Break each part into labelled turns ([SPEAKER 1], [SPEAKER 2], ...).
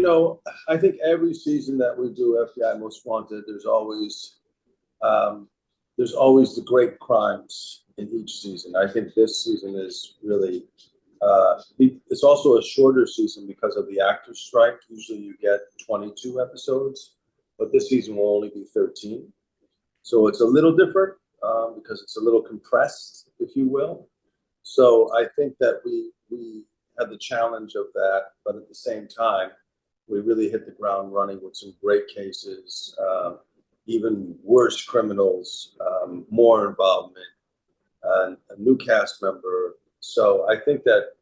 [SPEAKER 1] I think every season that we do FBI Most Wanted, there's always the great crimes in each season. I think this season is really, it's also a shorter season because of the actors' strike. Usually you get 22 episodes, but this season will only be 13. So it's a little different because it's a little compressed, if you will. So I think that we had the challenge of that, but at the same time, we really hit the ground running with some great cases, even worse criminals, more involvement, and a new cast member. So I think that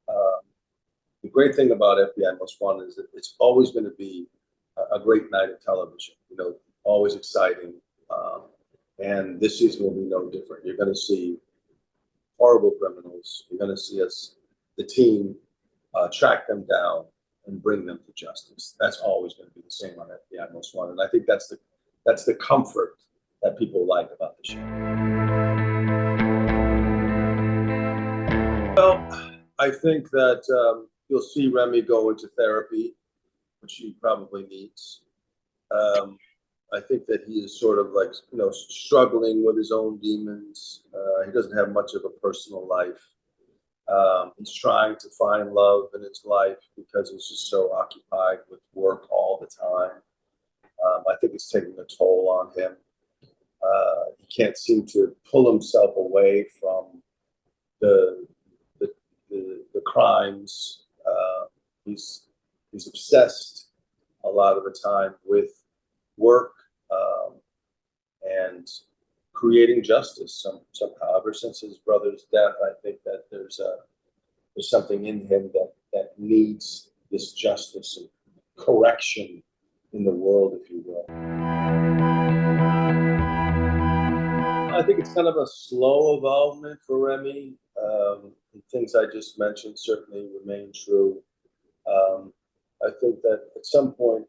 [SPEAKER 1] the great thing about FBI Most Wanted is that it's always going to be a great night of television, always exciting. And this season will be no different. You're going to see horrible criminals. You're going to see the team, track them down and bring them to justice. That's always going to be the same on FBI Most Wanted. And I think that's the comfort that people like about the show. Well, I think that you'll see Remy go into therapy, which he probably needs. I think that he is sort of like, struggling with his own demons. He doesn't have much of a personal life. He's trying to find love in his life because he's just so occupied with work all the time. I think it's taking a toll on him. He can't seem to pull himself away from the crimes. He's obsessed a lot of the time with work and creating justice somehow. Ever since his brother's death, I think that there's something in him that needs this justice and correction in the world, if you will. I think it's kind of a slow evolvement for Remy. The things I just mentioned certainly remain true. I think that at some point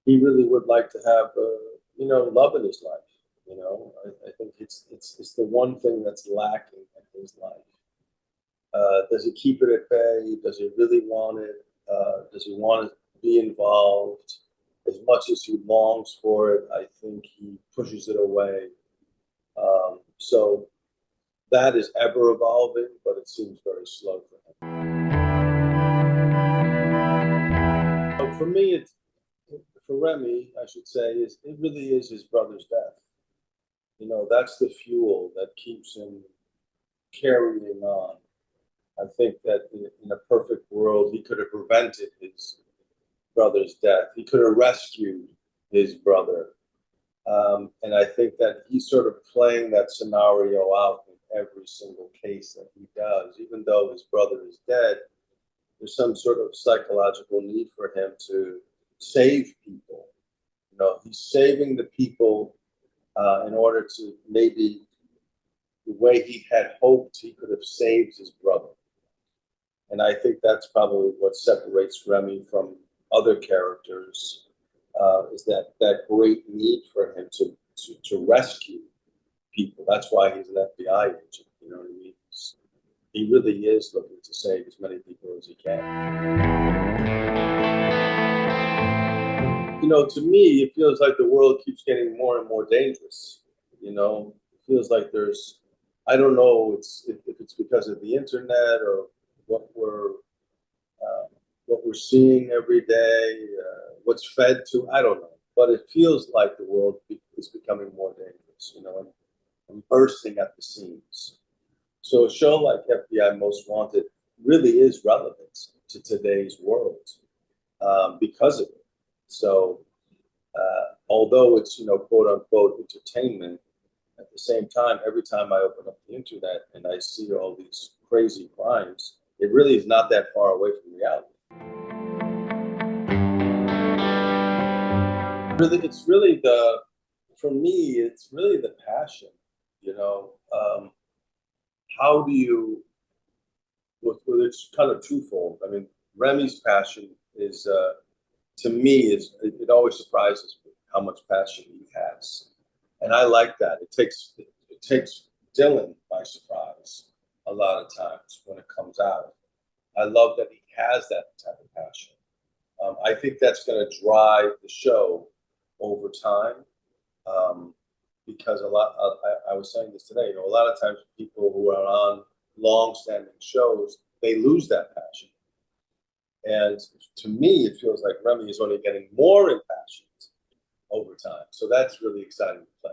[SPEAKER 1] he really would like to have, love in his life. I think it's the one thing that's lacking in his life. Does he keep it at bay? Does he really want it? Does he want to be involved? As much as he longs for it, I think he pushes it away. So that is ever evolving, but it seems very slow for him. So for me, for Remy, I should say, it really is his brother's death. That's the fuel that keeps him carrying on. I think that in a perfect world, he could have prevented his brother's death. He could have rescued his brother. And I think that he's sort of playing that scenario out in every single case that he does. Even though his brother is dead, there's some sort of psychological need for him to save people. He's saving the people in order to maybe the way he had hoped he could have saved his brother. And I think that's probably what separates Remy from other characters, is that great need for him to rescue people. That's why he's an FBI agent. You know what I mean? He really is looking to save as many people as he can. To me, it feels like the world keeps getting more and more dangerous. It feels like I don't know if it's because of the internet or what we're seeing every day, what's fed to, I don't know. But it feels like the world is becoming more dangerous, and bursting at the seams. So a show like FBI Most Wanted really is relevant to today's world because of it. So although it's, quote unquote, entertainment, at the same time, every time I open up the internet and I see all these crazy crimes, it really is not that far away from reality. For me, it's really the passion, how do you, well, it's kind of twofold. I mean, Remy's passion is, to me, it always surprises me how much passion he has. And I like that. It takes Dylan by surprise a lot of times when it comes out. I love that he has that type of passion. I think that's going to drive the show over time. Because I was saying this today, a lot of times people who are on long-standing shows, they lose that passion. And to me, it feels like Remy is only getting more impassioned over time. So that's really exciting to play.